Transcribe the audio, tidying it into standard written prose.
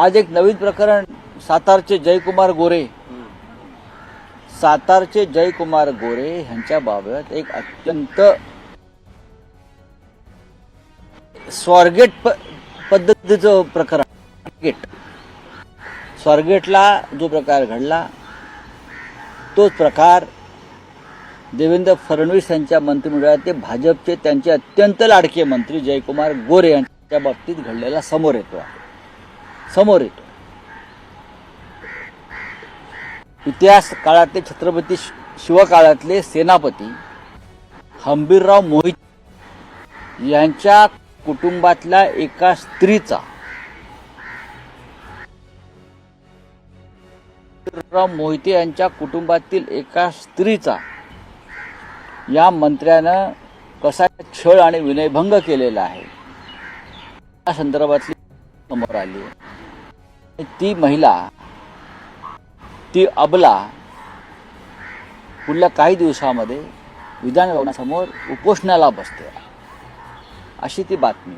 आज एक नवीन प्रकरण सातारचे जयकुमार गोरे यांच्याबाबत एक अत्यंत स्वारगेट पद्धतीचं प्रकरण. स्वारगेटला जो प्रकार घडला तोच प्रकार देवेंद्र फडणवीस यांच्या मंत्रिमंडळात भाजपचे त्यांचे अत्यंत लाडके मंत्री जयकुमार गोरे यांच्या बाबतीत घडलेला समोर येतो. इतिहास काळातले छत्रपती शिवकाळातले सेनापती हंबीरराव मोहिते यांच्या कुटुंबातल्या एका स्त्रीचा मोहिते यांच्या कुटुंबातील एका स्त्रीचा या मंत्र्यानं कसा छळ आणि विनयभंग केलेला आहे या संदर्भातली समोर आली. ती महिला, ती अबला पुढल्या काही दिवसामध्ये विधान भवनासमोर उपोषणाला बसते अशी ती बातमी.